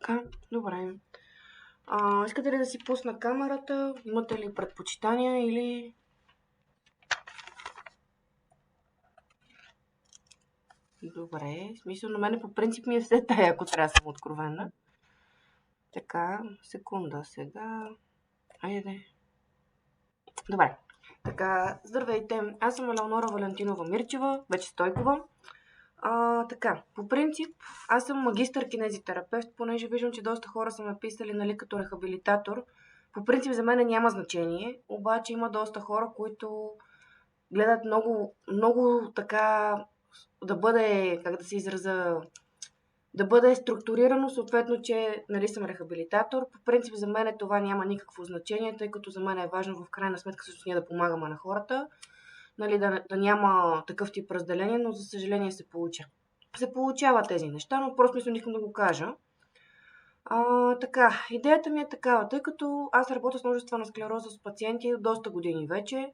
Така, добре. Искате ли да си пусна камерата? Имате ли предпочитания или... Добре, в смисъл на мене по принцип ми е все тая, ако трябва да съм откровена. Така, секунда сега. Айде. Добре. Така, здравейте. Аз съм Елеонора Валентинова Мирчева, вече Стойкова. Така, по принцип, аз съм магистър кинезитерапевт, понеже виждам, че доста хора са ме писали, нали, като рехабилитатор. По принцип за мен няма значение, обаче има доста хора, които гледат много, много така да бъде, как да се израза, да бъде структурирано, съответно, че нали съм рехабилитатор. По принцип за мен това няма никакво значение, тъй като за мен е важно в крайна сметка също ние да помагаме на хората, нали, да няма такъв тип разделение, но за съжаление се получават тези неща, но просто мисля, искам да го кажа. Така, идеята ми е такава, тъй като аз работя с множествена склероза с пациенти от доста години вече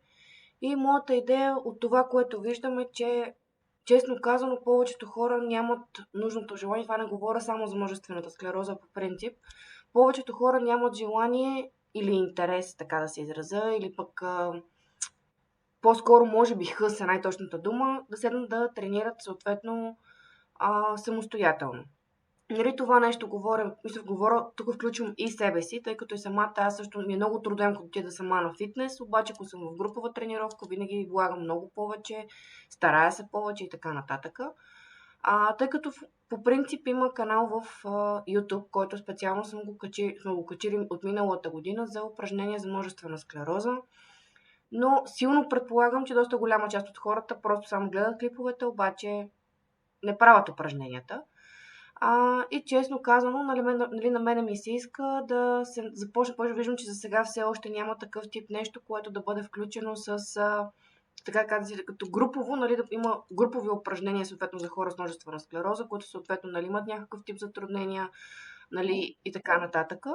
и моята идея от това, което виждам е, че честно казано повечето хора нямат нужното желание, това не говоря само за множествената склероза по принцип, повечето хора нямат желание или интерес, така да се израза, или пък по-скоро може би хъс е най-точната дума, да седнат да тренират съответно самостоятелно. Нали това нещо говоря, тук включвам и себе си, тъй като и самата аз също ми е много трудно, като отида сама на фитнес, обаче ако съм в групова тренировка, винаги влагам много повече, старая се повече и така нататък. Тъй като по принцип има канал в YouTube, който специално сме го качили от миналата година за упражнения за множествена склероза. Но силно предполагам, че доста голяма част от хората просто само гледат клиповете, обаче не правят упражненията. И честно казано, нали, на мене ми се иска да се започне, понеже виждам, че за сега все още няма такъв тип нещо, което да бъде включено с така като групово, нали, да има групови упражнения съответно за хора с множествена склероза, които съответно нали, имат някакъв тип затруднения, нали, и така нататък.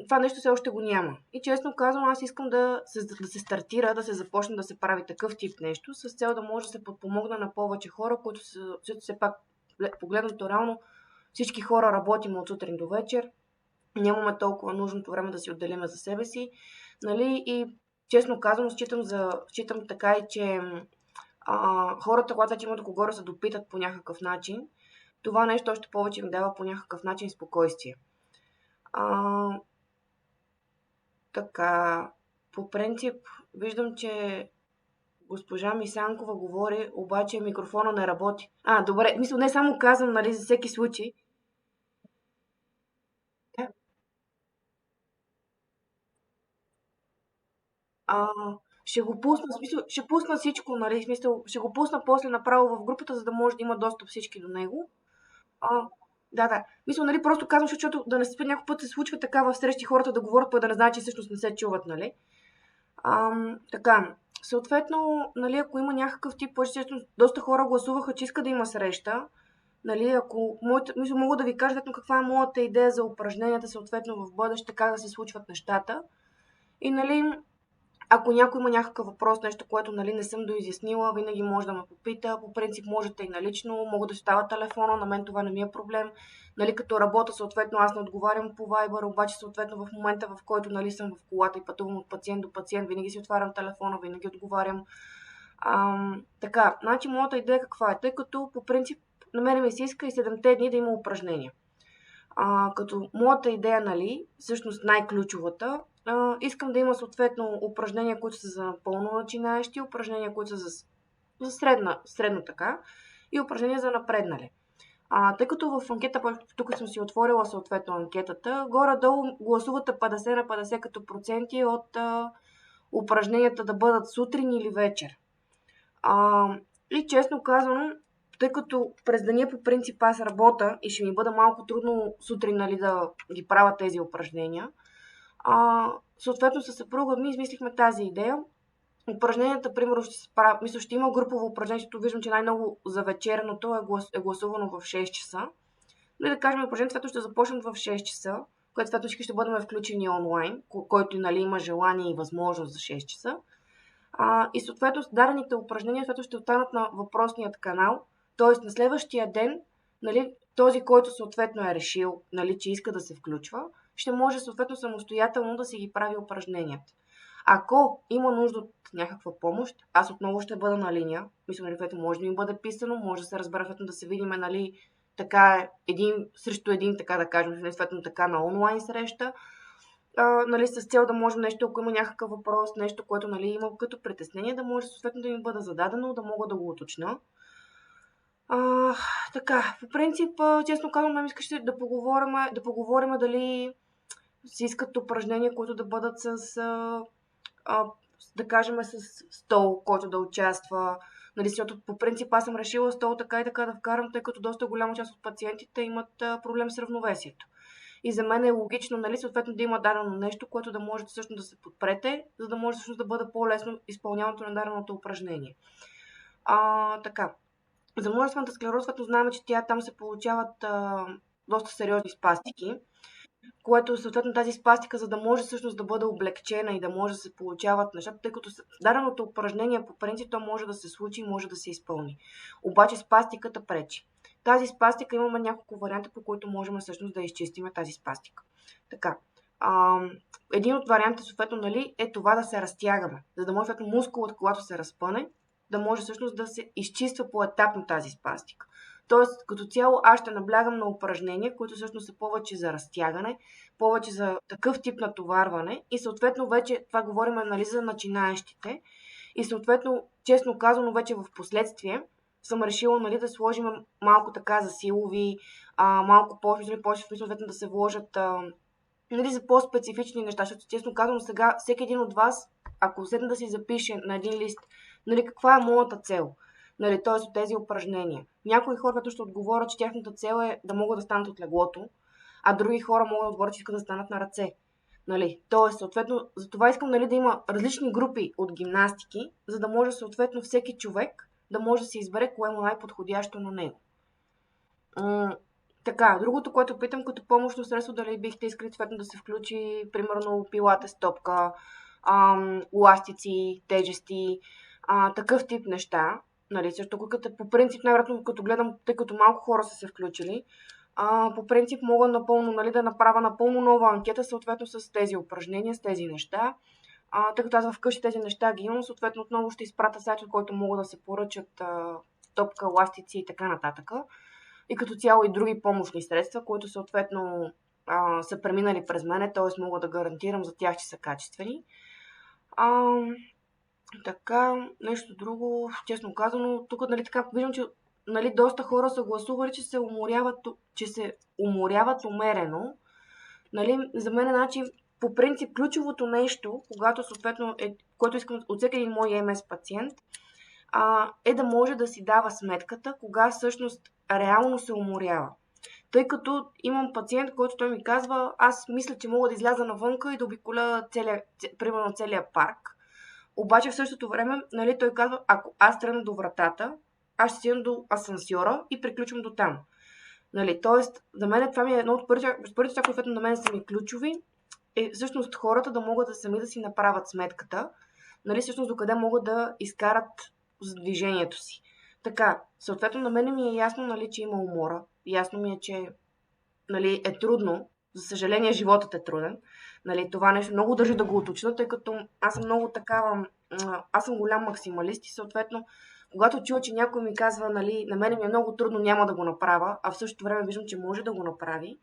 Това нещо все още го няма. И честно казвам, аз искам да се стартира, да се започне да се прави такъв тип нещо, с цел да може да се подпомогне на повече хора, които все пак погледнато реално всички хора работим от сутрин до вечер, нямаме толкова нужното време да си отделиме за себе си, нали, и честно казвам, считам така и, че хората, когато вече имат до кого да се допитат по някакъв начин, това нещо още повече им дава по някакъв начин спокойствие. Така, по принцип, виждам, че госпожа Мисанкова говори, обаче микрофона не работи. Добре, мисля, не само казвам, нали, за всеки случай. А, ще го пусна, в смисъл, ще пусна всичко, нали, в смисъл, ще го пусна после направо в групата, за да може да има достъп всички до него. А, да. Мисля, нали, просто казвам, защото да не се някой път се случва така в срещи хората да говорят, пък да не знаят, че всъщност не се чуват, нали. Така, съответно, нали, ако има някакъв тип, често доста хора гласуваха, че иска да има среща. Нали, ако мога да ви кажа каква е моята идея за упражненията, съответно в бъдеще, как да се случват нещата. И нали, ако някой има някакъв въпрос, нещо, което нали, не съм доизяснила, винаги може да ме попита. По принцип можете и налично, мога да си става телефона, на мен това не ми е проблем. Нали, като работя, съответно аз не отговарям по Viber, обаче съответно в момента, в който нали, съм в колата и пътувам от пациент до пациент, винаги си отварям телефона, винаги отговарям. Така, значи моята идея каква е? Тъй като по принцип на мен ми се иска и 7-те дни да има упражнения. Като моята идея, нали, всъщност най-ключовата, искам да има съответно упражнения, които са за напълно начинаещи, упражнения, които са за средно така и упражнения за напреднали. Тъй като в анкета, тук съм си отворила съответно анкетата, горе-долу гласувате 50 на 50 като проценти от упражненията да бъдат сутрин или вечер. И честно казано, тъй като през деня по принцип аз работя и ще ми бъде малко трудно сутрин нали, да ги правя тези упражнения, съответно със съпруга ми измислихме тази идея. Упражненията, примерно, ще има групово упражнение, защото виждам, че най-много за вечерното е гласувано в 6 часа. Но да кажем, упражнението ще започнат в 6 часа, което съответно ще бъдем включени онлайн, който нали, има желание и възможност за 6 часа. И съответно дадените упражнения ще останат на въпросният канал, т.е. на следващия ден нали, този, който съответно е решил, нали, че иска да се включва, ще може съответно самостоятелно да си ги прави упражненията. Ако има нужда от някаква помощ, аз отново ще бъда на линия. Мисля, нали, което може да ми бъде писано, може да се разбере, съответно да се видим, нали, така един срещу един, така да кажем, съответно така на онлайн среща, нали, с цел да може нещо, ако има някакъв въпрос, нещо, което нали, има като притеснение, да може съответно да ми бъде зададено, да мога да го уточня. А, така, по принцип, честно казвам, ме искаше да поговорим дали се искат упражнения, които да бъдат а, да кажем, с стол, който да участва. Нали, защото по принцип аз съм решила стол така и така да вкарам, тъй като доста голяма част от пациентите имат проблем с равновесието. И за мен е логично, нали, съответно да има дадено нещо, което да може всъщност да се подпрете, за да може всъщност да бъде по-лесно изпълняването на даденото упражнение. Така. За множествената склероза, като знаем, че тя там се получават доста сериозни спастики, което съответно тази спастика, за да може всъщност да бъде облегчена и да може да се получават нещата, тъй като даденото упражнение по принцип то може да се случи и може да се изпълни. Обаче спастиката пречи. Тази спастика имаме няколко варианта, по които можем всъщност да изчистим тази спастика. Така. А, един от вариантите, съответно, нали, е това да се разтягаме, за да може съответно мускулът, когато се разпъне, да може всъщност да се изчиства поетапно тази спастика. Тоест, като цяло, аз ще наблягам на упражнения, които всъщност са повече за разтягане, повече за такъв тип натоварване и съответно вече, това говорим нали, за начинаещите и съответно, честно казано, вече в последствие съм решила нали, да сложим малко така за силови, малко повече съответно да се вложат нали, за по-специфични неща, защото честно казвам сега всеки един от вас, ако седне да си запише на един лист, нали, каква е моята цел, нали, т.е. от тези упражнения. Някои хора като ще отговорят, че тяхната цел е да могат да станат от леглото, а други хора могат да отговорят, че искат да станат на ръце. Нали, тоест, съответно, за това искам нали, да има различни групи от гимнастики, за да може съответно всеки човек да може да се избере кое му е най-подходящо на него. Така, другото, което питам като помощно средство, дали бихте искали съответно да се включи, примерно, пилата с топка, ластици, тежести, такъв тип неща. Нали, също като по принцип, най-вероятно, като гледам, тъй като малко хора са се включили, по принцип мога напълно, нали, да направя напълно нова анкета, съответно с тези упражнения, с тези неща. Тъй като аз вкъщи тези неща ги имам, съответно отново ще изпратя сайт, от който могат да се поръчат топка, ластици и така нататък и като цяло и други помощни средства, които съответно са преминали през мене, т.е. мога да гарантирам за тях, че са качествени. А, така, нещо друго, честно казано, тук нали, така, виждам, че нали, доста хора са гласували, че се уморяват умерено. Нали, за мен, значи, по принцип, ключовото нещо, когато съответно което искам от всеки един мой МС пациент, е да може да си дава сметката, кога всъщност реално се уморява. Тъй като имам пациент, който той ми казва, аз мисля, че мога да изляза навънка и да обиколя примерно целия парк. Обаче в същото време, нали, той казва, ако аз тръгна до вратата, аз ще стигна до асансьора и приключвам до там. Нали, тоест, за мен това ми е едно от първите неща, които на мен са ми ключови, е всъщност хората да могат да сами да си направят сметката, нали, всъщност докъде могат да изкарат за движението си. Така, съответно на мен ми е ясно, нали, че има умора. Ясно ми е, че нали, е трудно. За съжаление, животът е труден. Нали, това нещо много държа да го уточня, тъй като аз съм много такава, аз съм голям максималист и съответно, когато чуя, че някой ми казва, нали, на мен ми е много трудно, няма да го направя, а в същото време виждам, че може да го направи,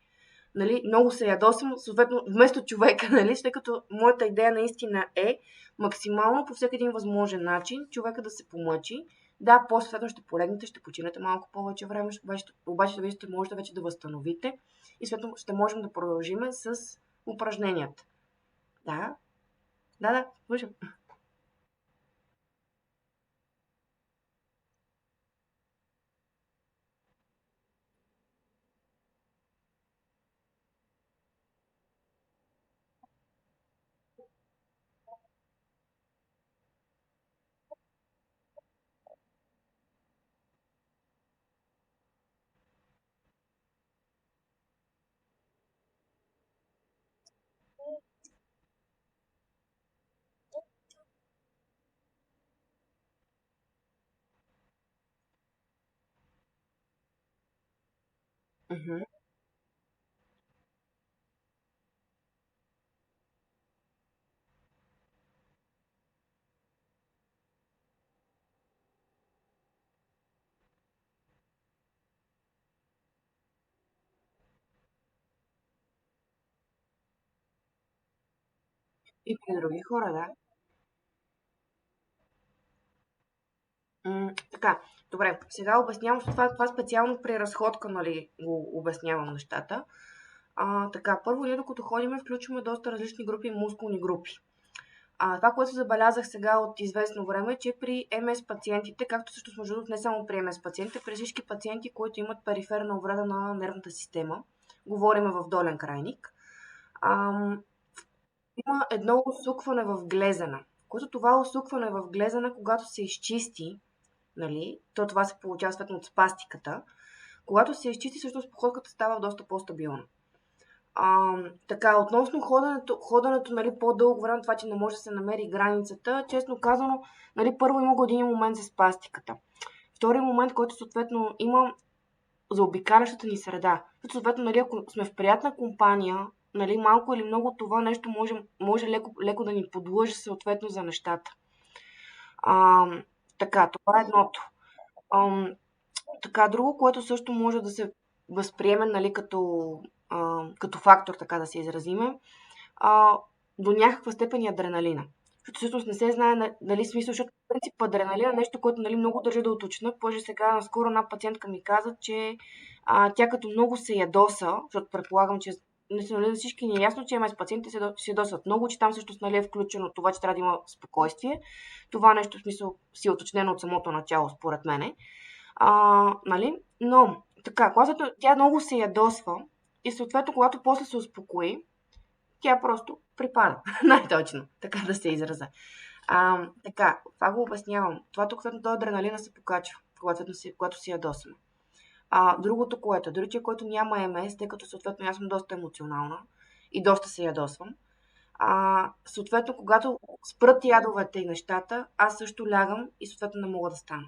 нали, много се ядосвам, съответно, вместо човека, нали, тъй като моята идея наистина е максимално по всеки един възможен начин човека да се помъчи. Да, после следно ще полегнете, ще починете малко повече време, обаче вие ще можете вече да възстановите и следно ще можем да продължим с упражненията. Да, да, слушам. Мгм. И при други хора, да. Така, добре, сега обяснявам, това специално при разходка, нали, го обяснявам нещата. Така, първо ние докато ходим, включваме доста различни групи мускулни групи. Това, което забелязах сега от известно време, е, че при МС пациентите, както също между другото не само при МС пациентите, при всички пациенти, които имат периферна увреда на нервната система, говорим в долен крайник, ам, има едно усукване в глезена, което това усукване в глезена, когато се изчисти, нали, то това се получава съответно от спастиката, когато се изчисти, всъщност походката става доста по-стабилна. Така, относно ходенето нали, по-дълго време, това, че не може да се намери границата, честно казано, нали, първо има го един момент за спастиката. Втори момент, който съответно има за обикалящата ни среда. Съответно, нали, ако сме в приятна компания, нали, малко или много това нещо може леко да ни подлъжи съответно за нещата. А, така, това е едното. Ам, така, друго, което също може да се възприеме нали, като фактор, така да се изразиме, а, до някаква степен и адреналина. Защото всъщност не се знае, нали, смисъл, защото в принцип адреналина е нещо, което нали, много държа да уточня, понеже сега наскоро една пациентка ми каза, че тя като много се ядоса, защото предполагам, че нали, за всички ни е ясно, че МС пациентите се ядосат много, че там всъщност нали, е включено това, че трябва да има спокойствие. Това нещо в смисъл си е уточнено от самото начало, според мене. Нали? Но, така, когато тя много се ядосва и съответно, когато после се успокои, тя просто припада. Най-точно, така да се израза. Така, това го обяснявам. Това тук, съответно, този адреналина се покачва, когато си ядосваме. Другото, което, дори че който няма МС, тъй като съответно аз съм доста емоционална и доста се ядосвам, съответно, когато спрат ядовете и нещата, аз също лягам и съответно не мога да стана.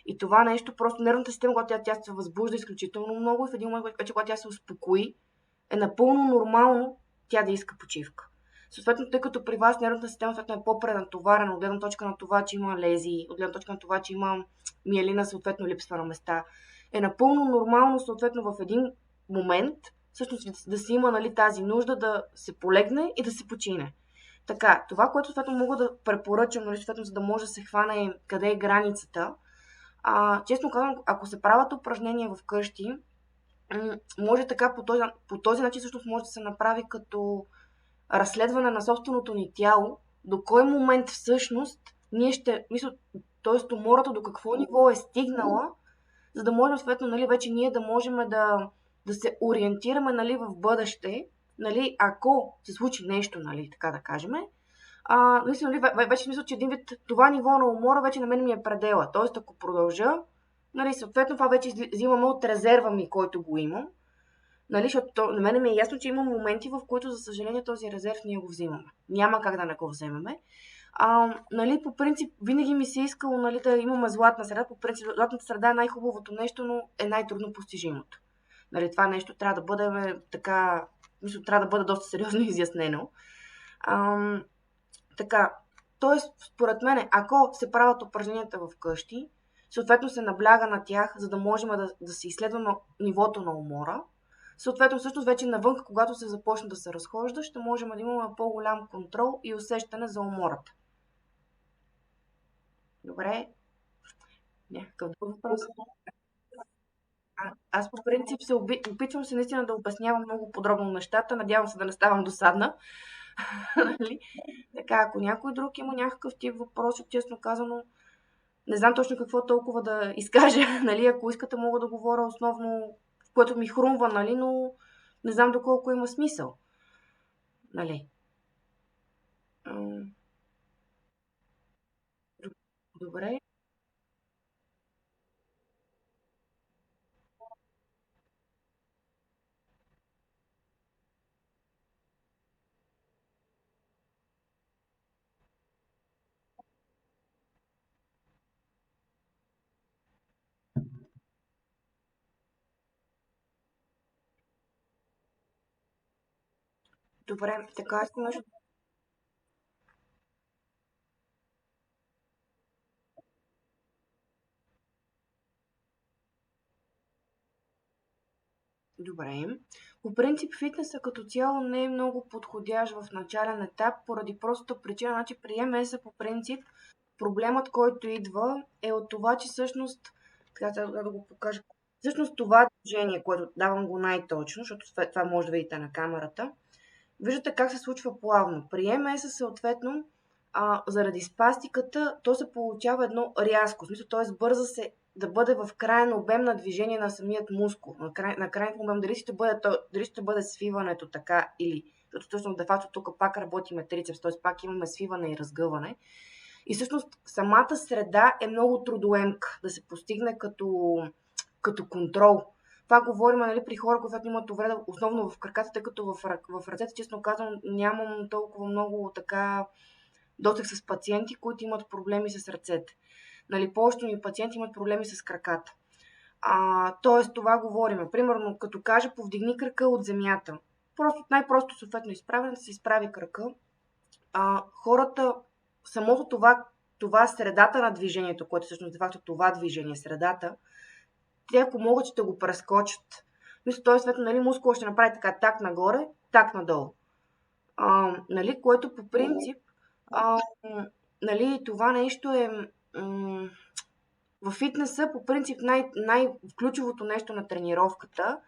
И това нещо, просто нервната система, когато тя се възбужда изключително много и в един момент, вече когато тя се успокои, е напълно нормално тя да иска почивка. Съответно, тъй като при вас нервната система съответно е по-пренатоварена, от гледна точка на това, че има лези, от гледна точка на това, че има миелина, съответно липсва на места, е напълно нормално, съответно, в един момент, всъщност да си има нали, тази нужда да се полегне и да се почине. Така, това, което съответно мога да препоръчам, нали, съответно, за да може да се хване къде е границата, честно казвам, ако се правят упражнения вкъщи, може така по този начин всъщност може да се направи като разследване на собственото ни тяло, до кой момент всъщност ние ще, мисля, т.е. умората до какво ниво е стигнала, за да можем съответно, нали, вече ние да можем да се ориентираме, нали, в бъдеще, нали, ако се случи нещо, нали, така да кажем, наистина, нали, вече мисля, че един вид това ниво на умора вече на мен ми е предела. Тоест, ако продължа, нали, съответно това вече взимаме от резерва ми, който го имам. Нали, защото на мен ми е ясно, че има моменти, в които, за съжаление, този резерв ние го взимаме. Няма как да не го вземеме. Нали, по принцип, винаги ми се е искало нали, да имаме златна среда. По принцип, златната среда е най-хубавото нещо, но е най-трудно постижимото. Нали, това нещо трябва да бъде така, мисля, трябва да бъде доста сериозно изяснено. Ам, така, т.е. според мен, ако се правят упражненията в къщи, съответно се набляга на тях, за да можем да се изследваме нивото на умора. Съответно, всъщност вече навън, когато се започне да се разхожда, ще можем да имаме по-голям контрол и усещане за умората. Добре, някакъв друг въпрос? Аз по принцип опитвам се наистина да обяснявам много подробно нещата. Надявам се да не ставам досадна. Нали? Така, ако някой друг има някакъв тип въпрос, честно казано, не знам точно какво толкова да изкажа. Нали? Ако искате, мога да говоря основно, което ми хрумва, нали? Но не знам доколко има смисъл. Нали? Добре. Добре, така искам нещо. Добре. По принцип фитнеса като цяло не е много подходящ в начален етап, поради простата причина, значи при МС по принцип проблемът, който идва е от това, че всъщност, така сега да го покажа, всъщност това движение, което давам го най-точно, защото това може да видите на камерата, виждате как се случва плавно. При МС съответно, заради спастиката, то се получава едно рязко, в смисъл, т.е. бърза се да бъде в крайен обем на движение на самият мускул. На крайен обем, дали ще бъде свиването така или, защото точно де факто тук пак работиме трицепс, т.е. пак имаме свиване и разгъване. И всъщност самата среда е много трудоемка да се постигне като контрол. Това говорим, нали, при хора, които имат увреда, основно в краката, тъй като в ръцете, честно казвам, нямам толкова много така досег с пациенти, които имат проблеми с ръцете. Нали, повечето ми пациенти имат проблеми с краката. Тоест, това говорим. Примерно, като кажа, повдигни крака от земята. Просто най-просто съответно изправен, да се изправи крака. Хората, самото това средата на движението, което всъщност де факто това движение, средата, те ако могат, ще го прескочат. Мисля, т.е. съответно, нали, мускула ще направи така так нагоре, так надолу. Нали, което по принцип, нали, това нещо е в фитнеса, по принцип най-ключовото нещо на тренировката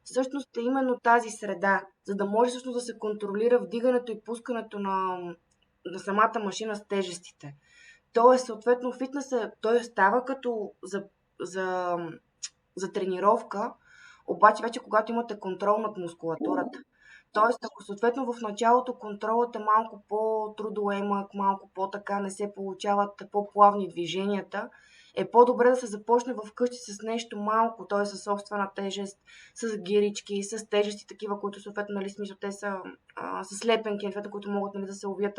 всъщност е именно тази среда, за да може всъщност да се контролира вдигането и пускането на самата машина с тежестите. Тоест, съответно, фитнеса той става като за тренировка, обаче вече когато имате контрол над мускулатурата. Тоест, ако съответно в началото контролът е малко по-трудоемък, малко по-така не се получават по-плавни движенията, е по-добре да се започне вкъщи с нещо малко, т.е. със собствена тежест, с гирички, с тежести такива, които съответно, нали, смисъл, те са с лепенки, които могат, нали, да се увият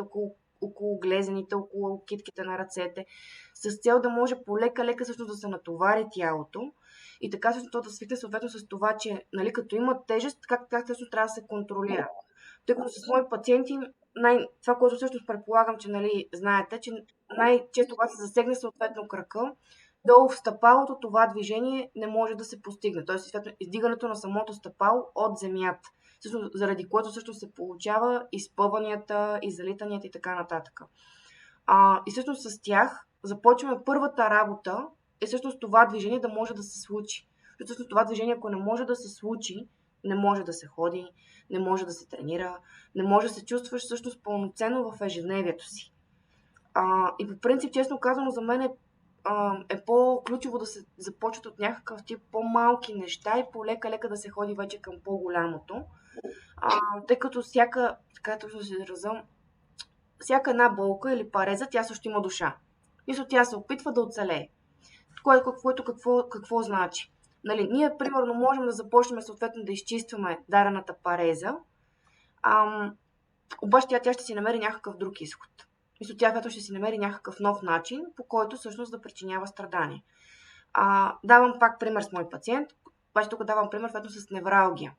около глезените, около китките на ръцете, с цел да може полека-лека всъщност да се натовари тялото и така всъщност то да свикне съответно с това, че, нали, като има тежест, как всъщност трябва да се контролира. Тъй като с мои пациенти, това, което всъщност предполагам, че, нали, знаете, че най-често когато се засегне съответно крака, долу в стъпалото това движение не може да се постигне. Тоест, съответно, издигането на самото стъпало от земята, всъщност, заради което също се получава изпъванията, изалитанията и така нататък. И всъщност с тях започваме първата работа е всъщност това движение да може да се случи. Всъщност това движение, ако не може да се случи, не може да се ходи, не може да се тренира, не може да се чувстваш всъщност пълноценно в ежедневието си. И по принцип, честно казано, за мен е по-ключово да се започват от някакъв тип по-малки неща и полека-лека да се ходи вече към по-голямото. Тъй като така точно да се изразам, всяка една болка или пареза, тя също има душа. Мисля, тя се опитва да оцелее. Което какво значи? Нали, ние, примерно, можем да започнем съответно да изчистваме дарената пареза, обаче тя ще си намери някакъв друг изход. Мисля, тя ще си намери някакъв нов начин, по който всъщност да причинява страдание. Давам пак пример с мой пациент, обаче тук давам пример с невралгия.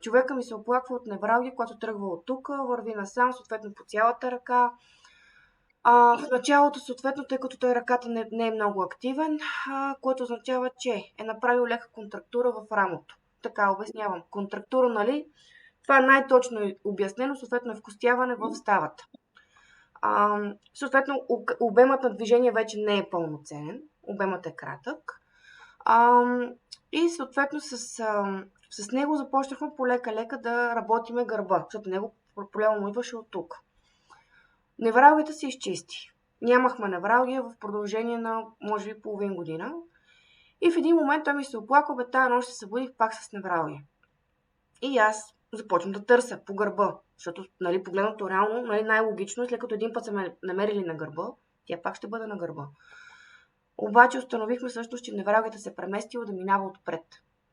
Човека ми се оплаква от невралгия, която тръгва от тук, върви насам, съответно по цялата ръка. В началото, съответно, тъй като той ръката не е много активен, което означава, че е направил лека контрактура в рамото. Така обяснявам. Контрактура, нали? Това е най-точно обяснено, съответно е вкостяване в ставата. Съответно, обемът на движение вече не е пълноценен, обемът е кратък. И съответно с него започнахме полека-лека да работиме гърба, защото него проблема му идваше от тук. Невралгията се изчисти. Нямахме невралгия в продължение на, може би, половин година. И в един момент той ми се оплака, тая нощ се събудих пак с невралгия. И аз започвам да търся по гърба, защото, нали, погледнато реално, нали, най-логично, след като един път са ме намерили на гърба, тя пак ще бъде на гърба. Обаче установихме също, че невралгията се преместила да минава отпред.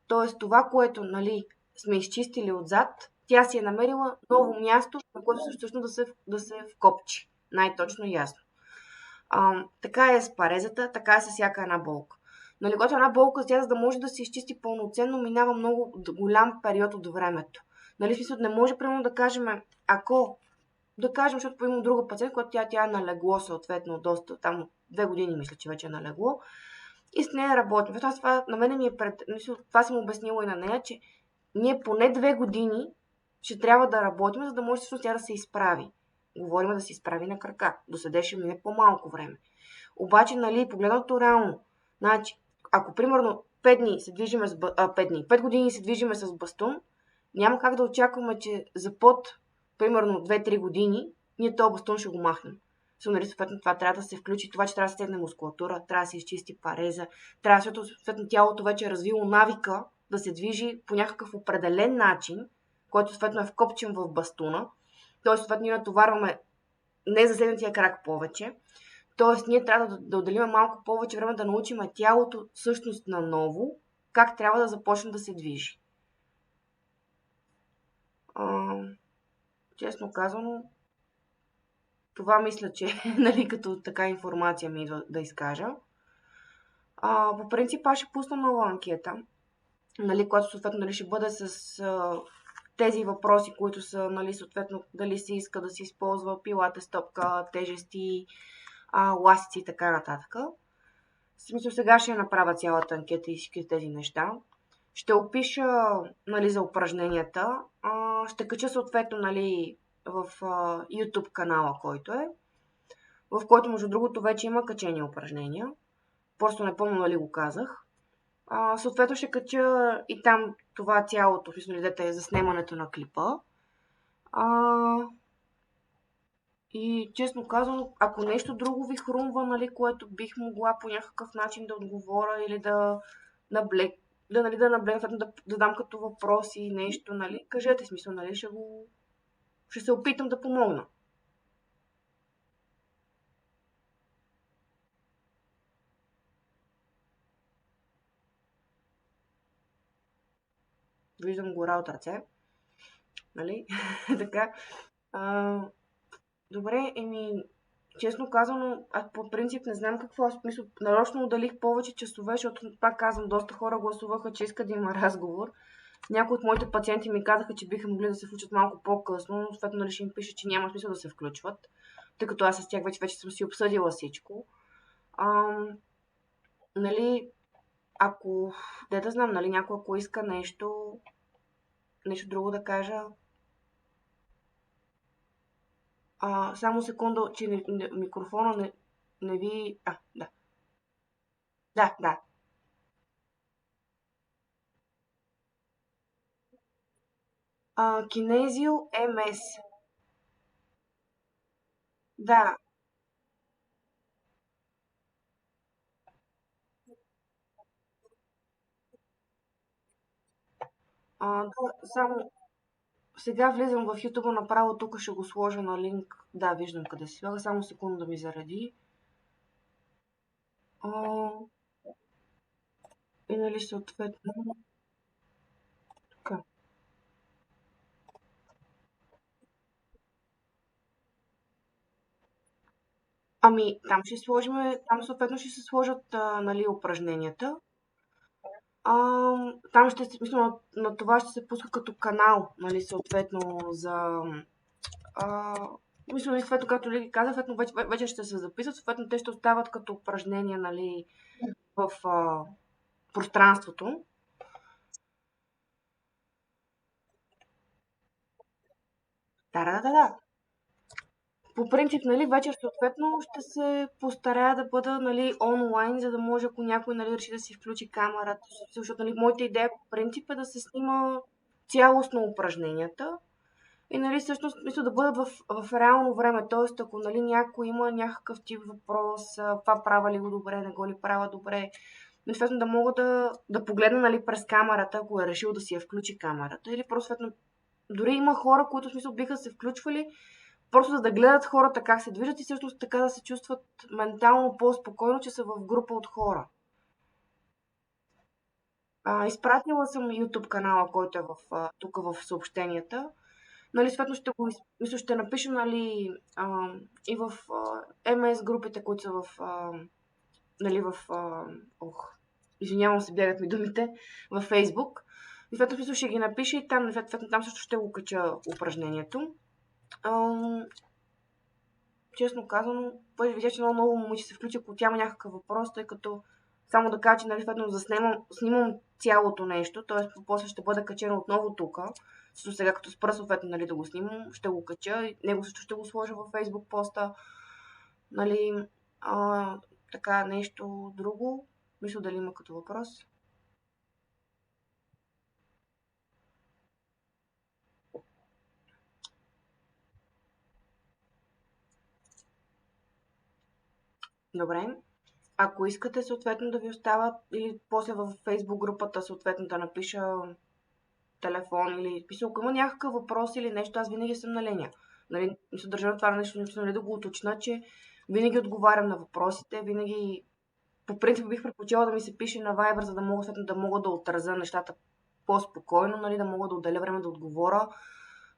Тоест това, което, нали, сме изчистили отзад, тя си е намерила ново място, на което всъщност да се вкопчи. Най-точно и ясно. Така е с парезата, така е с всяка една болка. Нали, когато една болка, тя, за да може да се изчисти пълноценно, минава много голям период от времето. Нали, в смисъл, не може, примерно, да кажем, ако, да кажем, защото имам друга пациент, която тя е налегло, съответно, доста, там 2 години, мисля, че вече е налегло, и с нея работим. Това на мен ми е мисля, това съм обяснила и на нея, че ние поне 2 години ще трябва да работим, за да може всъщност тя да се изправи. Говорим да се изправи на крака. До съде ще мине по-малко време. Обаче, нали, погледнато реално, значи, ако примерно 5 дни се движиме с 5 дни, 5 години се движиме с бастун, няма как да очакваме, че за под примерно 2-3 години ние този бастун ще го махнем. Нали, съответно, това трябва да се включи, това, че трябва да се стегне мускулатура, трябва да се изчисти пареза, трябва, защото съответно тялото вече е развило навика да се движи по някакъв определен начин, който съответно е вкопчен в бастуна. Тоест, съответно, ние натоварваме не засегнатия крак повече. Тоест, ние трябва да отделим малко повече време да научим тялото всъщност наново как трябва да започне да се движи. Честно казано, това мисля, че нали, като така информация ми идва да изкажа. По принцип, аз ще пусна нова анкета, нали, която съответно нали, ще бъде с тези въпроси, които са, нали, съответно, дали се иска да се използва пилата, стопка, тежести, ластици и така нататък. В смисъл, сега ще я направя цялата анкета и всички тези неща. Ще опиша нали, за упражненията. Ще кача съответно нали, в YouTube канала, който е, в който между другото вече има качени упражнения. Просто не помня нали го казах. Съответно ще кача и там това цялото, дете е за снимането на клипа. И честно казано, ако нещо друго ви хрумва, нали, което бих могла по някакъв начин да отговоря или да наблегна, да дам като въпроси нещо, нали, кажете смисъл, нали, ще се опитам да помогна. Виждам гора от ръце. Нали? Така. Добре, честно казано, аз по принцип не знам какво е смисъл. Нарочно отделих повече часове, защото пак казвам, доста хора гласуваха, че искат да има разговор. Някои от моите пациенти ми казаха, че биха могли да се включат малко по-късно, но съответно нали ще им пише, че няма смисъл да се включват, тъй като аз с тях вече съм си обсъдила всичко. Нали, ако, да знам, нали, някой ако иска нещо друго да кажа. Само секунда, че микрофона не ви... Да. Да. Кинезио МС. Да. Да, само сега влизам в YouTube направо, тук ще го сложа на линк. Да, виждам къде се слага. Само секунда да ми заради. И нали съответно... Така. Там съответно ще се сложат нали, упражненията. Там мисля, на това ще се пуска като канал, нали, съответно за... мисля, нали, съответно, както ли казах, съответно, вече ще се записват, съответно те ще остават като упражнения, нали, в пространството. Да. По принцип, нали, вечер съответно ще се постарая да бъда, нали, онлайн, за да може, ако някой, нали, реши да си включи камерата, защото, нали, моята идея по принцип е да се снима цялостно упражненията и, нали, всъщност, мисля да бъдат в реално време. Тоест, ако, нали, някой има някакъв тип въпрос, това правя ли го добре, не го ли правя добре, съответно да мога да погледна, нали, през камерата, ако е решил да си я включи камерата, или просто, съответно, дори има хора, които, в смисъл, биха се включвали, просто за да гледат хората как се движат и всъщност така да се чувстват ментално по-спокойно, че са в група от хора. Изпратила съм YouTube канала, който е тук в съобщенията. Нали, съответно ще напиша нали, и в MS групите, които са нали, извинявам се, бягат ми думите, във Facebook. И в смисъл ще ги напиша и там също ще го кача упражнението. Честно казано, пък видя, че много момиче се включи, ако тя има някакъв въпрос, тъй като само да кажа, че нали, снимам цялото нещо, т.е. после ще бъде качено отново тук. Също сега като спра съответно нали, да го снимам, ще го кача и него също ще го сложа във Facebook поста. Нали, така нещо друго. Мисля дали има като въпрос. Добре. Ако искате съответно да ви остават или после във Facebook групата съответно да напиша телефон или писал, ако има някакъв въпрос или нещо, аз винаги съм на линия. Нали, се държа на това нещо, нали, да го уточна, че винаги отговарям на въпросите, винаги по принцип бих предпочела да ми се пише на Viber, за да мога, да мога да отразя нещата по-спокойно, нали, да мога да отделя време да отговоря.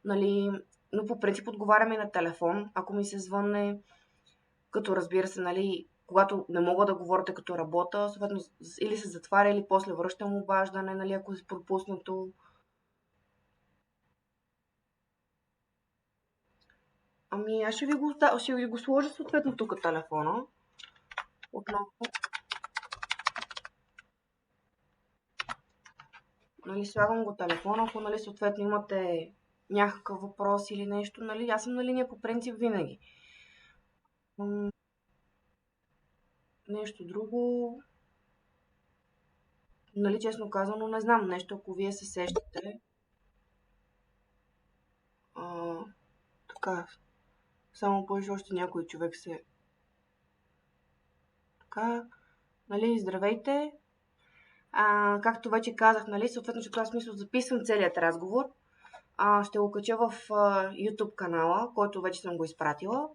Нали, но по принцип отговарям и на телефон, ако ми се звънне, като разбира се, нали, когато не мога да говоря, като работя, съответно или се затваря, или после връщам обаждане, нали, ако е пропуснато. Ами аз ще ви го сложа съответно тук телефона. Отново. Нали, слагам го телефона, ако нали, съответно имате някакъв въпрос или нещо, нали, аз съм на линия по принцип винаги. Нещо друго, нали, честно казано, не знам нещо, ако вие се сещате. Така, само повече още някой човек се... Така, нали, здравейте. Както вече казах, нали, съответно, че аз мисля, записвам целият разговор. Ще го кача в YouTube канала, който вече съм го изпратила.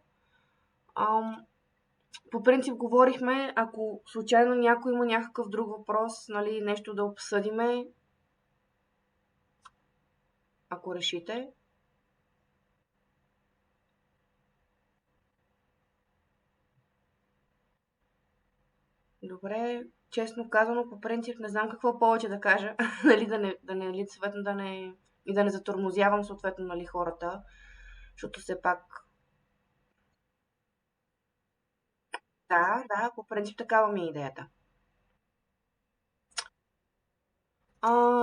По принцип говорихме, ако случайно някой има някакъв друг въпрос, нали, нещо да обсъдиме, ако решите. Добре, честно казано, по принцип не знам какво повече да кажа, нали, съответно и да не затормозявам съответно, нали, хората, защото все пак... Да, по принцип такава ми е идеята.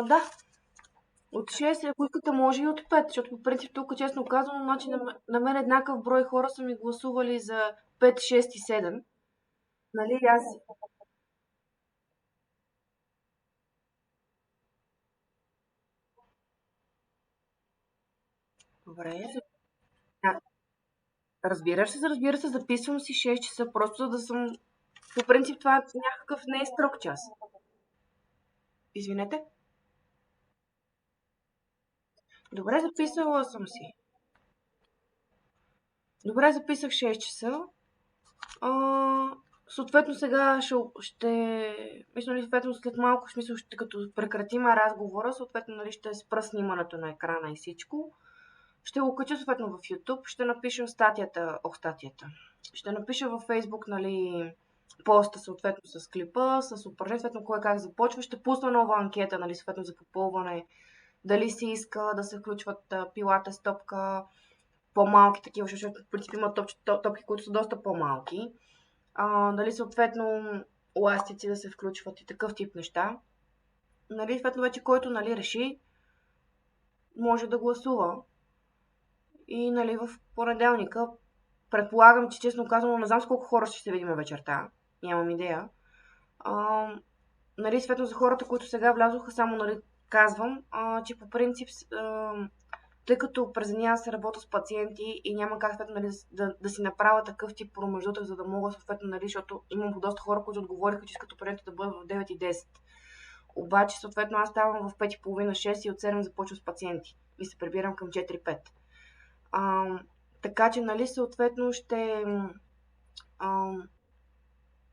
Да, от 6, ако искате, може и от 5, защото по принцип тук, честно казвам, значи на мен еднакъв брой хора са ми гласували за 5, 6 и 7. Нали, аз... Добре. А, разбира се, записвам си 6 часа, просто за да съм... По принцип това някакъв не е строг час. Извинете? Добре, записала съм си. Добре, записах 6 часа. Съответно сега мисля, нали, съответно след малко, смисъл, като прекратим разговора, съответно, нали, ще спра снимането на екрана и всичко. Ще го кача съответно в YouTube, ще напиша статията. Ще напиша във Facebook, нали, поста съответно с клипа, с упражнение, съответно кой как започва. Ще пусна нова анкета, нали, съответно за попълване. Дали се иска да се включват пилата, топка, по-малки такива, защото в принцип има топки, които са доста по-малки. Дали съответно ластици да се включват и такъв тип неща. Нали, съответно вече който нали, реши, може да гласува. И нали, в понеделника предполагам, че честно казано, не знам с колко хора ще се видим вечерта. Нямам идея. Нали, съответно за хората, които сега влязоха, само нали, казвам, че по принцип тъй като през деня аз работя с пациенти и няма как съответно, нали, да си направя такъв тип промеждутък, за да мога съответно, нали, защото имам доста хора, които отговориха, че искат определението да бъдат в 9 и 10. Обаче, съответно, аз ставам в 5:30, 6 и от 7 започвам с пациенти и се прибирам към 4-5. Така че, нали, съответно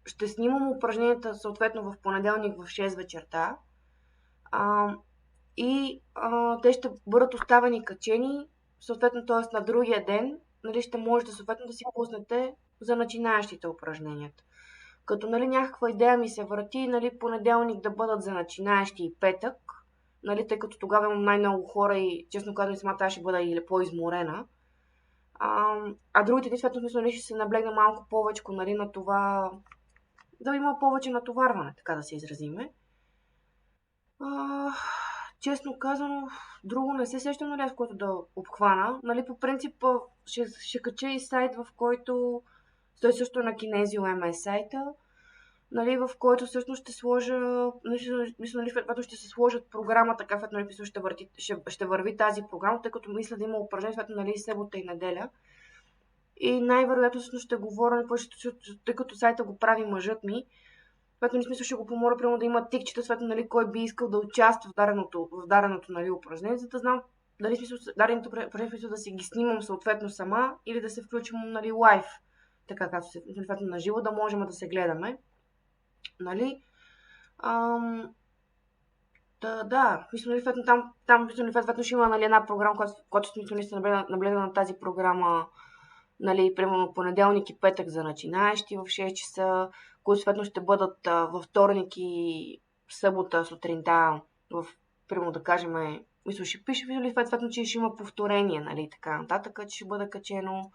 ще снимам упражненията съответно в понеделник в 6 вечерта. Те ще бъдат оставени качени, съответно, т.е. на другия ден, нали, ще можете съответно да си пуснете за начинаещите упражненията. Като нали, някаква идея ми се върти, нали, понеделник да бъдат за начинаещи и петък, нали, тъй като тогава имам най-много хора и честно казвам, самата аз ще бъда или по-изморена. А другите дни, съответно, смисъл, нали, ще се наблегна малко повече, нали, на това, да има повече натоварване, така да се изразиме. А, честно казано, друго не се сещам, нали, с което да обхвана. Нали, по принцип, ще кача и сайт, в който той също е на Kinesio MS сайта, нали, в който всъщност ще сложа, мисля, нали, вероятно ще се сложат програма, така, в нали, ще върви тази програма, тъй като мисля да има упражнение, съответно, нали, събота и неделя. И най-вероятно всъщност ще говоря, тъй като сайта го прави мъжът ми, което не смисъл ще го помоля, примерно да има тикчета, съответно, нали, кой би искал да участва в дареното нали, упражнение, за да знам дали смисъл, дареното упражнение смисъл да си ги снимам съответно сама или да се включим нали, лайв, така както се съответно на живо, да можем да се гледаме. Нали? Ам, да, мисля, нали, там мисля, нали, ще има нали, една програма, която смисъл, нали, се наблега на тази програма, нали, примерно понеделник и петък за начинаещи в 6 часа, които съответно ще бъдат във вторник и събота сутринта, примерно да кажем, мисля, ще пише, нали, съответно, че ще има повторение, нали, така нататък, че ще бъде качено.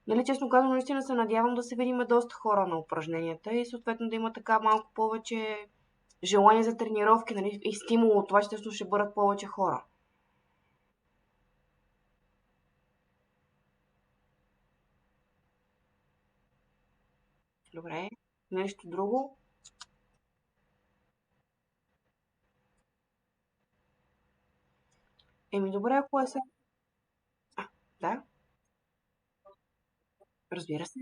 Нали, честно казвам, наистина се надявам да се видим доста хора на упражненията и съответно да има така малко повече желание за тренировки, нали, и стимул от това, че ще бъдат повече хора. Добре. Нещо друго? Добре, ако е сега. Да, разбира се.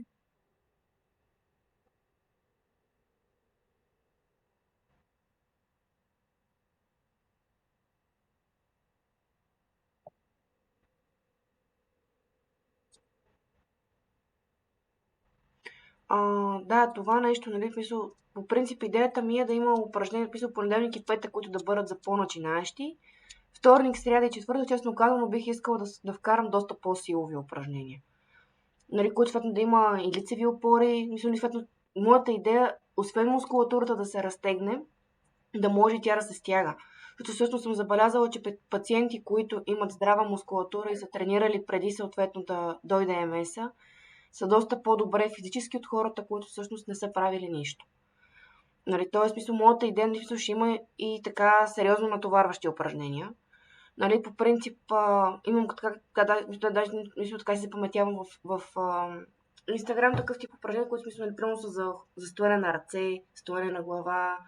Да, това нещо, нали, в смисъл, по принцип идеята ми е да има упражнения, в смисъл, понеделник и петък, които да бъдат за по-начинаещи. Вторник, сряда и четвъртък, честно казано, бих искала да вкарам доста по-силови упражнения. Нали, които съответно да има и лицеви опори. Мисля, съответно, моята идея, освен мускулатурата да се разтегне, да може и тя да се стяга. Защото всъщност съм забелязала, че пациенти, които имат здрава мускулатура и са тренирали преди съответно да дойде МС-а, са доста по-добре физически от хората, които всъщност не са правили нищо. Нали, тоест, смисъл, моята идея, мисля, ще има и така сериозно натоварващи упражнения. Нали, по принцип, имам даже, мисля, така си запаметявам в Инстаграм такъв тип упражнения, които смисъл, например, са за стоене на ръце, стоене на глава,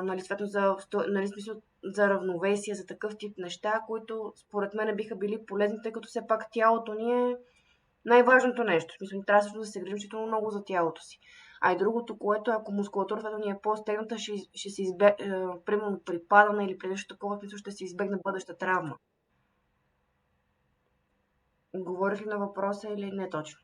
нали, съответно нали, смисъл, за равновесие, за такъв тип неща, които според мен биха били полезни, тъй като все пак тялото ни е най-важното нещо. В смисъл, трябва също да се грижим изключително много за тялото си. А и другото, което ако мускулатурата ни е по-стегната, ще се избегне, примерно при падане или при нещо такова, в смисъл ще се избегне бъдеща травма. Говорих ли на въпроса или не точно?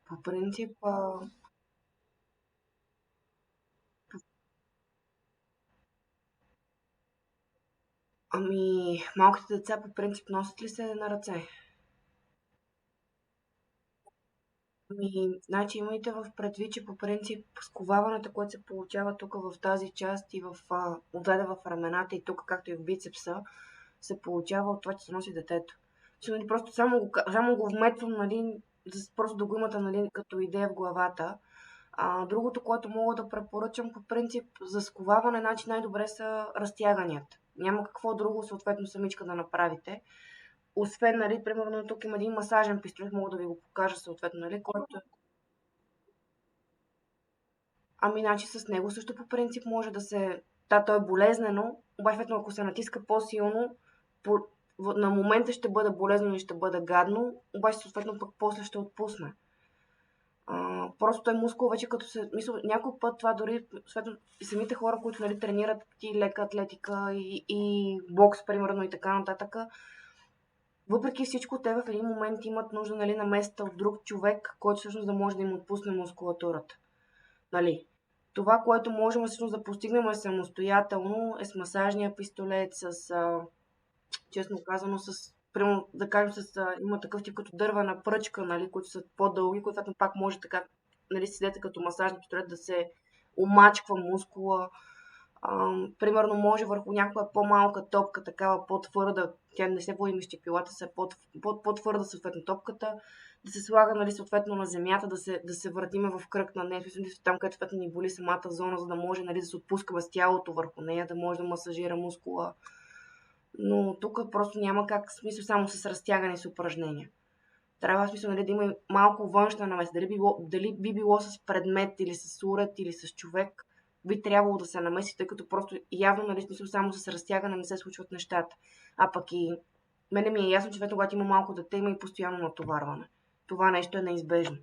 По принцип, малките деца по принцип носят ли се на ръце? Значи имайте в предвид, че по принцип сковаването, което се получава тук в тази част и отзаде в рамената и тук, както и в бицепса, се получава от това, че се носи детето. Нали, просто само го вметвам, нали, просто да го имате нали, като идея в главата. Другото, което мога да препоръчам по принцип за сковаване, значи най-добре са разтяганията. Няма какво друго, съответно, самичка да направите. Освен, нали, примерно тук има един масажен пистолет, мога да ви го покажа съответно, нали, който значи с него също по принцип може да се Да, то е болезнено, обаче съответно, ако се натиска по-силно, на момента ще бъде болезнено и ще бъде гадно, обаче съответно пък после ще отпусне. Просто той мускул вече като се... Мисля, някой път това дори съответно, и самите хора, които нали, тренират и лека атлетика и бокс, примерно, и така нататък, въпреки всичко, те в един момент имат нужда нали, на места от друг човек, който всъщност да може да им отпусне мускулатурата. Нали? Това, което можем всъщност да постигнем самостоятелно е с масажния пистолет, честно казано, примерно, да кажем, има такъв тип като дървена пръчка, нали, които са по-дълги, които пак може така, нали, седете като масажни пистолет да се омачква мускула. Примерно може върху някоя по-малка топка, такава по-твърда, тя не се бои щепилата, се по-твърда съответно топката, да се слага нали, съответно на земята, да се въртиме в кръг на нея, там където съответно ни боли самата зона, за да може нали, да се отпускаме с тялото върху нея, да може да масажира мускула. Но тук просто няма как смисъл само с разтягане с упражнения. Трябва смисъл нали, да има малко външна намеса. Дали би било с предмет или с уред или с човек, би трябвало да се намеси, тъй като просто явно нали, смисъл само с разтягане не се случват нещата. А пък и мене ми е ясно, че когато има малко дете, има и постоянно натоварване. Това нещо е неизбежно.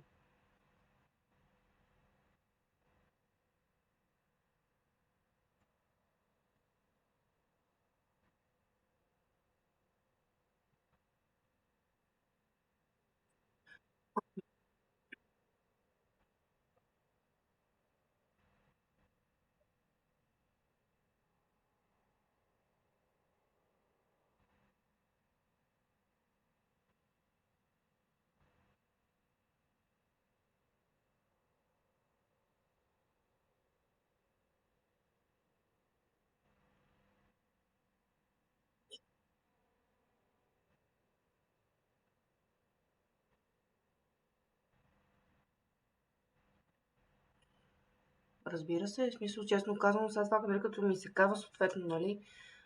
Разбира се, в смисъл, честно казвам, сега това, нали, като ми се казва съответно, нали,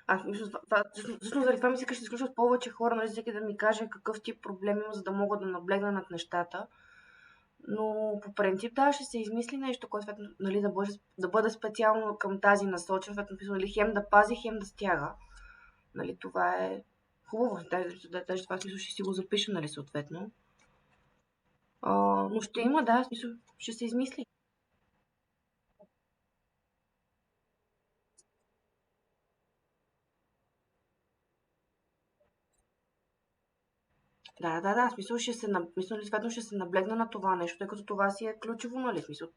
аз мисля, всъщност заради това ми се иска, ще изключват повече хора, нали, всеки да ми каже какъв тип проблем има, за да мога да наблегна над нещата. Но по принцип, да, ще се измисли нещо, което нали, да бъде специално към тази насочен, нали, хем да пази, хем да стяга. Нали, това е хубаво. Даже това смисъл ще си го запиша, нали, съответно. Но ще има, да, смисъл, ще се измисли. Да, смисъл смисъл, съответно ще се наблегна на това нещо, тъй като това си е ключово, нали, смисъл.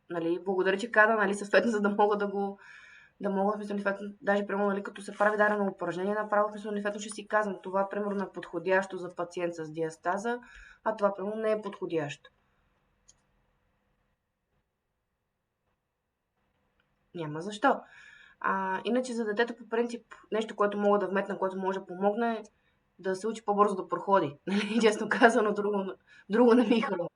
Нали, благодаря, че каза, нали, съответно, за да мога да мога, в смисъл, даже, примерно, нали, като се прави дадено упражнение, направо, в смисъл, ще си казвам, това, примерно, е подходящо за пациент с диастаза, а това, примерно, не е подходящо. Няма защо. Иначе за детето, по принцип, нещо, което мога да вметна, което може да помогне, е да се учи по-бързо да проходи. Нали, честно казано, друго не ми хрумва.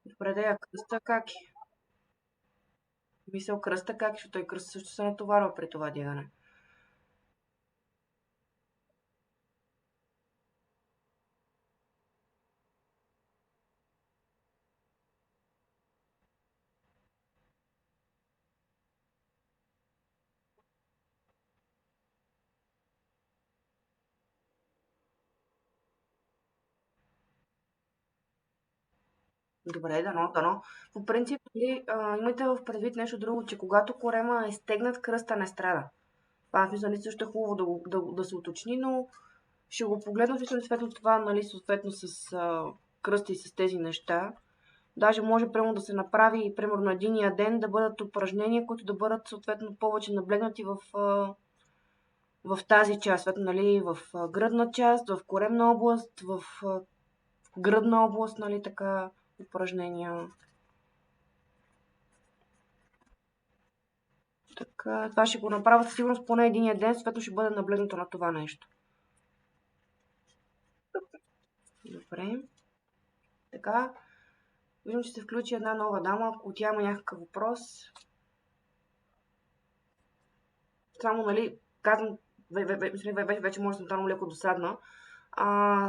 Добре, да я кръста как е? Мисъл кръста как е, защото той кръста също се натоварва при това дигане. Добре, дано. По принцип, нали, имайте в предвид нещо друго, че когато корема е стегнат, кръста не страда. Това, в смисъл, нали, също е хубаво да се уточни, но ще го погледна, в съответно това, нали, съответно с кръста и с тези неща. Даже може примерно да се направи примерно единия ден да бъдат упражнения, които да бъдат съответно повече наблегнати в тази част, съответно, нали, в гръдна част, в коремна област, в гръдна област, нали, така упражнения. Така, това ще го направя със сигурност поне единия ден, съответно ще бъде наблегнато на това нещо. Добре. Така. Виждам, че се включи една нова дама. Ако тя има някакъв въпрос, само, нали, казвам, вече може да съм там леко досадна.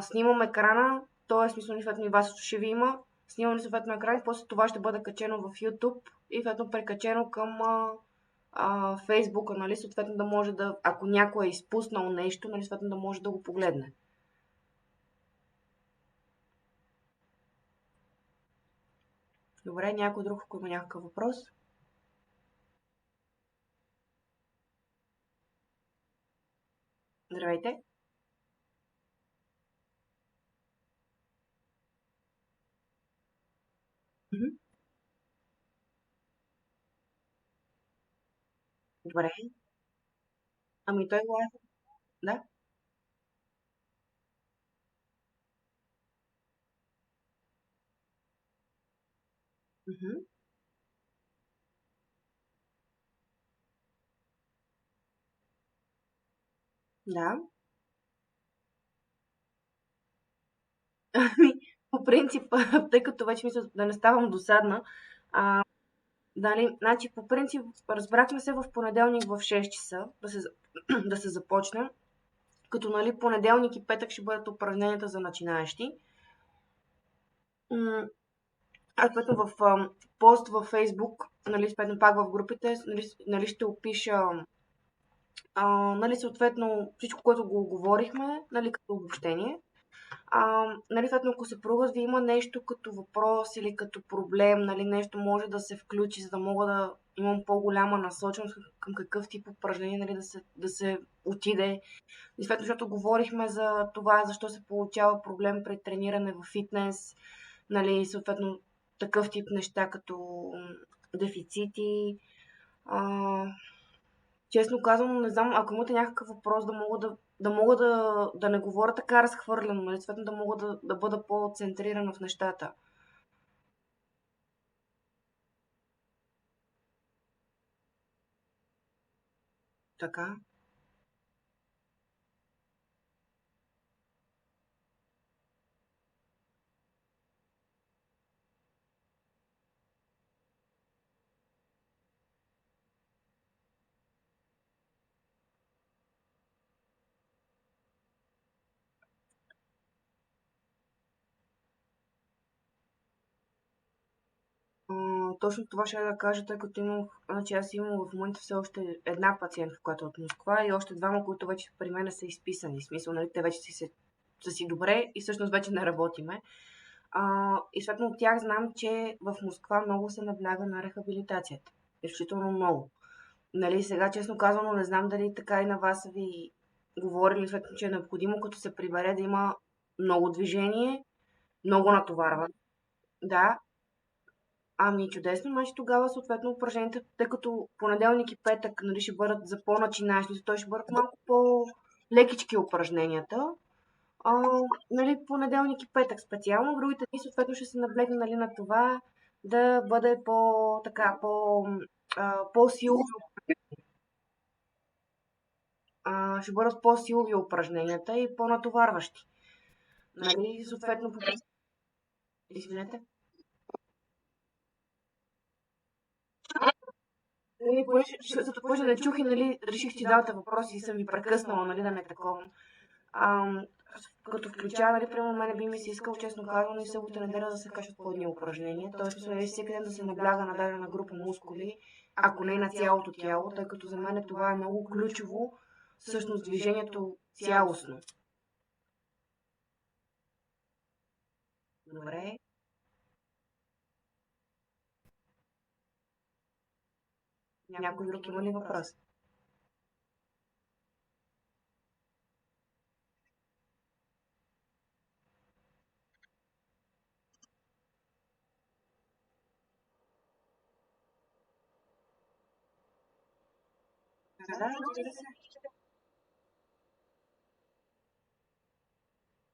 Снимам екрана, т.е. смисъл, съответно и вас ще ви има. Снимам съответно екран и после това ще бъде качено в YouTube и съответно прекачено към Facebook, нали, съответно да може да, ако някой е изпуснал нещо, нали, съответно да може да го погледне. Добре, някой друг, ако има някакъв въпрос? Здравейте. Мгм. Добре. Ами той лайф, да? Мгм. Да. Ами, по принцип, тъй като вече мисля да не ставам досадна, а, дали, значи, по принцип, разбрахме се в понеделник в 6 часа да се започне, като, нали, понеделник и петък ще бъдат упражненията за начинаещи. Аз пътно в пост във Фейсбук, нали, съответно пак в групите, нали ще опиша, нали, съответно всичко, което го говорихме, нали, като обобщение. Нали, съответно, ако съпругът ви има нещо като въпрос или като проблем, нали, нещо може да се включи, за да мога да имам по-голяма насоченост към какъв тип упражнение, нали, да се отиде. И съответно, защото говорихме за това, защо се получава проблем при трениране в фитнес, нали, съответно, такъв тип неща като дефицити. А, честно казвам, не знам, ако имате някакъв въпрос, да не говоря така разхвърлено, нали, съответно да мога да бъда по-центрирана в нещата. Така. Точно това ще да кажа, тъй като значи аз имам в момента все още една пациентка, която е от Москва и още двама, които вече при мен са изписани. В смисъл, нали, те вече са си добре и всъщност вече не работиме. И съответно от тях знам, че в Москва много се набляга на рехабилитацията. Изключително много. Нали, сега, честно казано, не знам дали така и на вас са ви говорили, съответно, че е необходимо, като се прибере да има много движение, много натоварване. Да, ами чудесно, значи тогава съответно упражненията, тъй като понеделник и петък, нали, ще бъдат за по-начинащи, той ще бъдат малко по-лекички упражненията. Нали, понеделник и петък специално, другите дни съответно ще се наблегне, нали, на това да бъде по-силови, ще бъдат по-силови упражненията и по-натоварващи. Нали, съответно, извинете. Нали, понеже не чух и, нали, реших, че давате въпроси и съм ви прекъснала, нали, да не е такова. Ам, Като включая, нали, прямо мене би ми се искал, честно казано, и събота неделя да се качат по едни упражнения. Тоест, нали, всеки ден да се набляга на дадена група мускули, ако не на цялото тяло, тъй като за мен това е много ключово, всъщност движението цялостно. Добре. Някой друг има ли въпрос? Да, разбира се.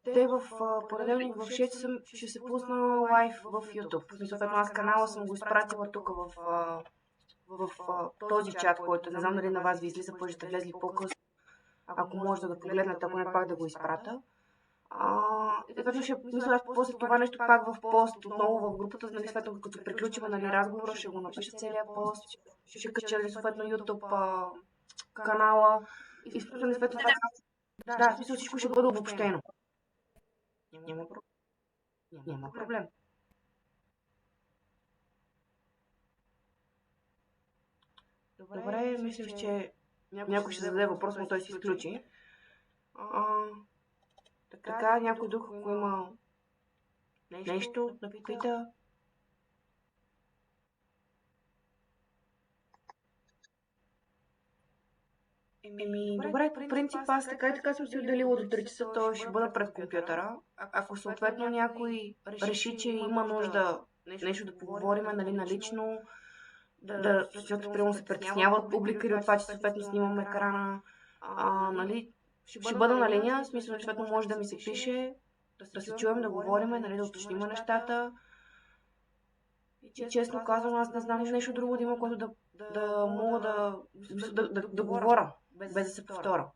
Те в понеделник в 6 ще се пусна лайв в YouTube. Съответно, аз канала съм го изпратила тук в този чат, който не знам дали на вас ви излиза, пък ще влезли по-късно. Ако може да погледнете, ако не пак да го изпрата. Съответно ще мисля аз после това нещо пак в пост, отново в групата, нали, съответно като приключим нали, разговора, ще го напиша целият пост, ще кача нали, съответно YouTube канала и съответно това, да, в смисъл всичко ще бъде обобщено. Няма проблем. Добре, мислим, че някой ще зададе въпрос, но той се изключи. Така, някой друг, ако има нещо да пита. Добре, по принцип аз така и така съм си отделила до 3 часа, той ще бъда пред компютъра. Ако съответно някой реши, че има нужда нещо да поговорим, нали, налично, защото примерно се притеснява от публика или от това, че съответно снимам екрана, нали, ще бъда на линия, в смисъл, че съответно може да ми се пише, да се чуем, да говорим, нали, да уточним нещата. И честно казвам, аз не знам нещо друго да има, което да мога да говоря, без да се повторя.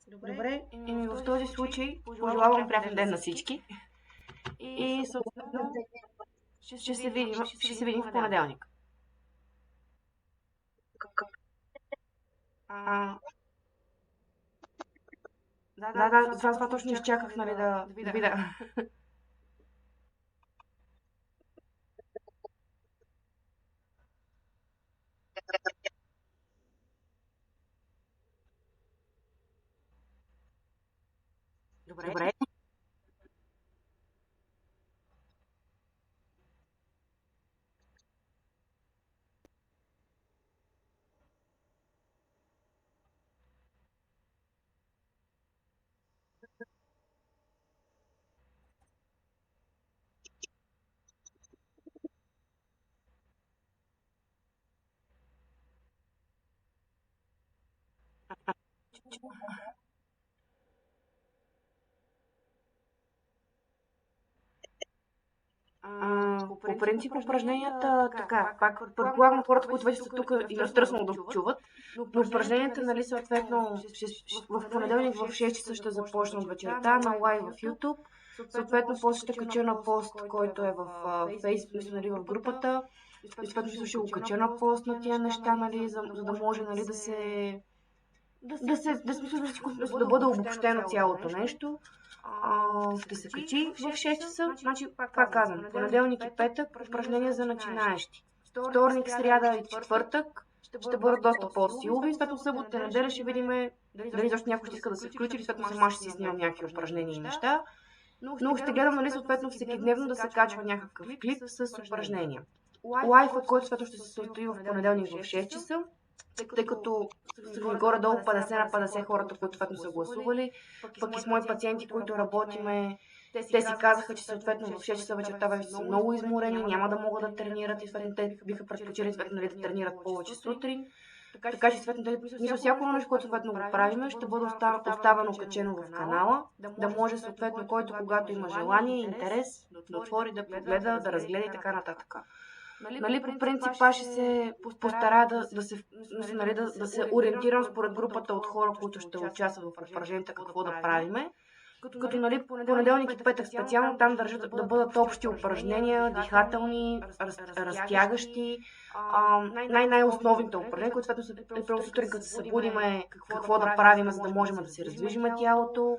Добре, и в този случай пожелавам приятен ден на всички и съответно ще се видим в понеделник. Да, това точно изчаках, нали, да видя. Добре. По принцип упражненията, така, пак предполагам хората, които вече са тук и разтърсно да чуват, но упражненията, нали, съответно, в понеделник в 6 часа ще започна от вечерта на лайв в YouTube, съответно после ще кача на пост, който е в Facebook, нали, в групата, и съответно ще го кача на пост на тия неща, нали, за да може, нали, да бъде обобщено цялото нещо. Ще се качи в 6 часа, значи пак казвам, понеделник и петък упражнения за начинаещи. Вторник, сряда и четвъртък ще бъдат доста по-силови, след събота и неделя ще видим дали защо някой ще иска да се включи или съответно сама ще си снимам някакви упражнения и неща. Но ще гледам, нали, съответно всекидневно да се качва някакъв клип с упражнения. Лайфът, който съответно ще се състои в понеделник в 6 часа, тъй като са горе-долу 50 на 50 хората, които съответно са гласували, пък и с мои пациенти, които работиме, те си казаха, че съответно в 6 часа вечерта вече са много изморени, няма да могат да тренират и съответно те биха предпочели съответно да тренират повече сутрин. Така че съответно всяко нещо, което съответно го правим, ще бъде оставено качено в канала, да може съответно който когато има желание и интерес да отвори, да погледа, да разгледа и така нататък. Нали, по принцип аз ще се постарая да се ориентирам според групата от хора, които ще участват в упражненията, какво да правиме. Като нали, понеделник и петък специално там държат да бъдат общи упражнения, дихателни, разтягащи, най-основните упражнения, които съответно сутрин като се събудиме, какво да правим, за да можем да си раздвижиме тялото,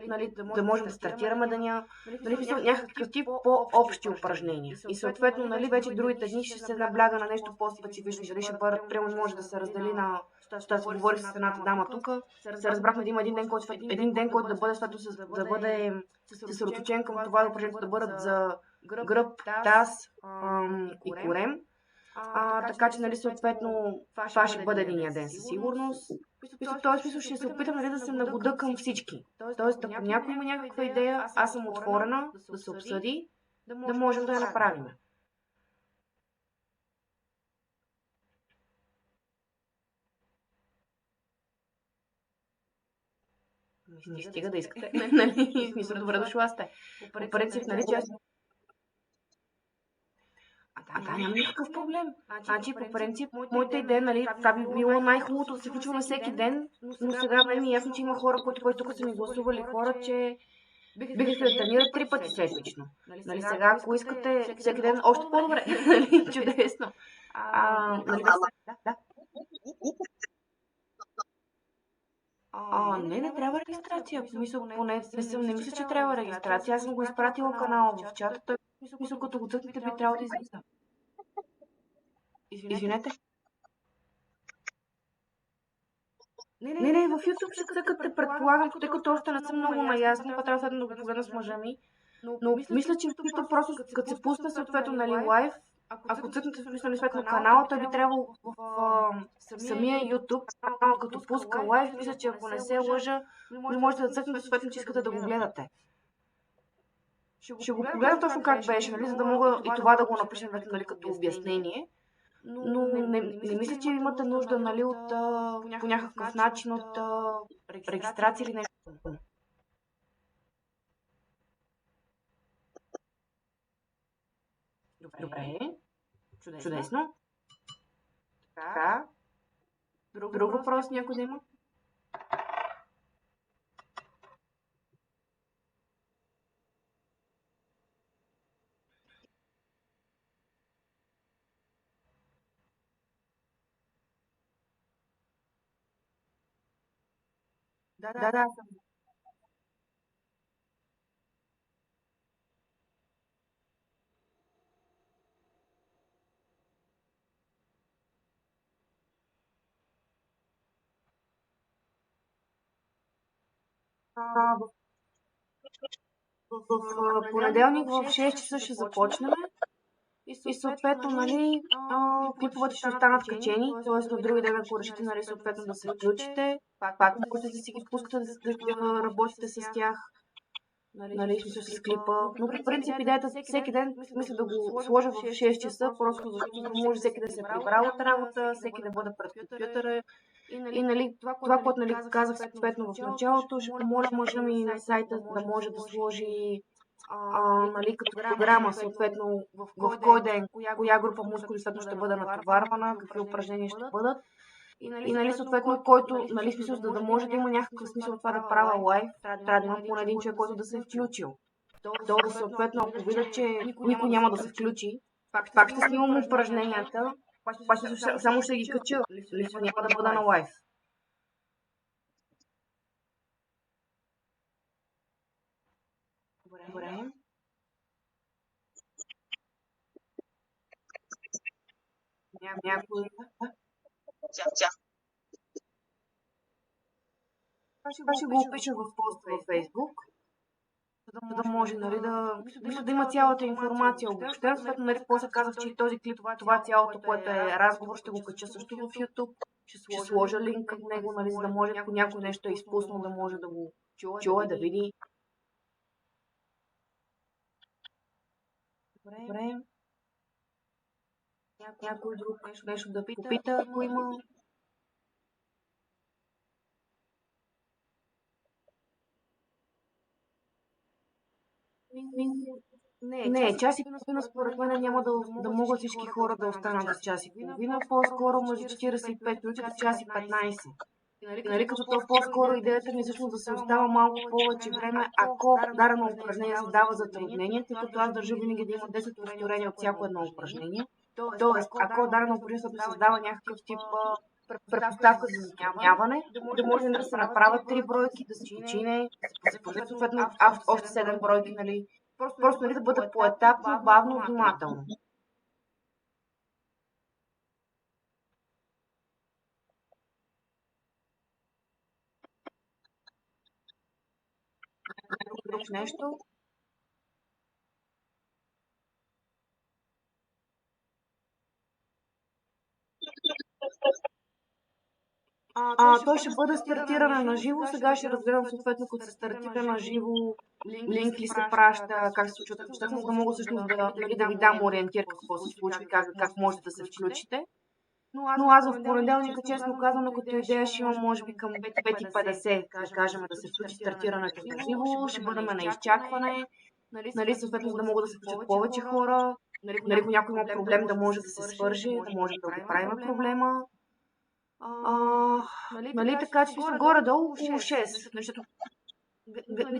нали, да можем да стартираме деня, нали, някакъв тип по-общи упражнения. И съответно, нали, вече другите дни ще се набляга на нещо по-специфично. Дали ще бъдат, примерно, може да се раздели на... Ще се говори с едната дама тук. Се разбрахме да има един ден, който да бъде, да бъде съсредоточен към това, да упражнението да бъдат за гръб, таз и корем. Така че, нали, съответно, това ще бъде единия ден със сигурност. В този смисъл ще се опитам, нали, да се нагода към всички. Тоест, ако някой има някаква идея, аз съм отворена да се обсъди, да можем да я направим. Не стига да искате. Нали, смисъл, добре дошла сте. По принцип, нали, че аз... Да, няма никакъв проблем. Значи, по принцип, моята идея, нали, това би било най-хубавото да се случва на всеки ден, но сега бе ми е ясно, че има хора, които тук са ми гласували хора, че биха искали да тренират 3 пъти седмично. Нали, сега, ако искате всеки ден, още по-добре. Нали, чудесно. Нали, да. Не трябва регистрация. Поне не мисля, че трябва регистрация. Аз съм го изпратила канала в чата. Той мисля, като го цъкнете, би трябвало да излиза. Извинете. Не, в YouTube ще цъкате, предполагам, тъй като още не съм много наясна, това трябва да го погледна с мъжа ми. Но мисля, че в YouTube просто като се пусне съответно, нали, лайв, ако цъкнете съответно канала, той би трябвало в самия YouTube, като пуска лайв, мисля, че ако не се лъжа, не можете да цъкнете съответно, че искате да го гледате. Ще го погледам точно как беше, нали, за да мога и това да го напиша, нали, като обяснение. Но не мисля, че имате нужда, нали, от по някакъв начин от регистрация или нещо. Добре. Чудесно. Така. Друг въпрос някой да има? Да. В понеделник в 6 часа ще започнем и съответно, нали, клиповете ще останат качени, т.е. на други ден, ако решите, нали, съответно да се включите, пак можете да си ги пускате да работите с тях, нали, с клипа, но по принцип идеята всеки ден, мисля да го сложа в 6 часа, просто защото може всеки да се прибра от работа, всеки да бъде пред компютъра. И нали, това, което нали, казах съответно в началото, ще помоля мъжа ми на сайта да може да сложи нали, като програма, съответно в кой ден, коя група мускули ще бъде натоварвана, какви упражнения ще бъдат. И нали, съответно, който, нали, смисъл, да може да има някакъв смисъл това да правя лайв, трябва да има поне един човек, който да се е включил. Второ, съответно, ако видя, че никой няма да се включи, пак ще снимам упражненията, само ще ги кача, лично няма да бъда на лайв. Добре. Някой... Това ще го опиша в поста във Facebook, за да може, нали, да има цялата информация обобщена. Съответно, нали, после казах, че и този клип, това цялото, което е разговор, ще го кача също в YouTube. Ще сложа линк към него, нали, за да може, ако някой нещо е изпуснал, да може да го чуе, да види. Добре. Някой друг нещо да попита, ако има. Не, час и половина според мен няма да могат всички хора да останат за час и половина, по-скоро между 45 минути до час и 15. Нали, като то по-скоро идеята ми е всъщност да се остава малко повече време, ако дадено упражнение се дава затруднение, тъй като аз държа винаги да има 10 повторения от всяко едно упражнение. Тоест, ако дадено упражнение създава някакъв тип предпоставка за затрудняване, да може да се направят 3 бройки, да се почине, да се поне съответно още 7 бройки, нали. Просто нали, да бъде поетапно, бавно, внимателно. Друг нещо? Той ще бъде стартиране на живо. Сега ще разгледам съответно, като се стартира на живо, линк ли се праща, как се случват нещата, за да мога всъщност да ви дам ориентир какво се случва и как можете да се включите. Но аз в понеделника, честно казано, като идея ще имам може би към 5:50, да кажем, да се включи стартирането на живо, ще бъдем на изчакване, нали, съответно, за да могат да се включат повече хора. Нали, ако някой има проблем, да може да се свърже, да може да оправим проблема. Нали, така че смисъл горе-долу около 6. Защото,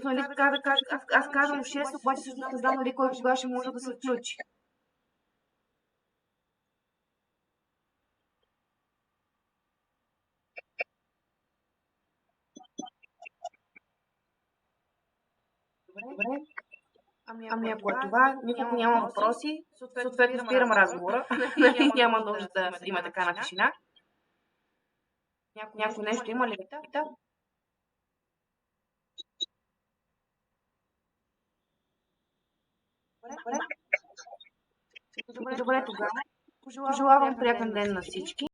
нали, така да кажа, аз казвам 6, обаче всъщност не знам нали кой кога ще може да се включи. Добре. Ами ако е това, никога няма въпроси, съответно спирам разговора. Няма нужда да има така на тишина. Някой нещо има ли да пита? Добре, тогава. Пожелавам приятен ден на всички.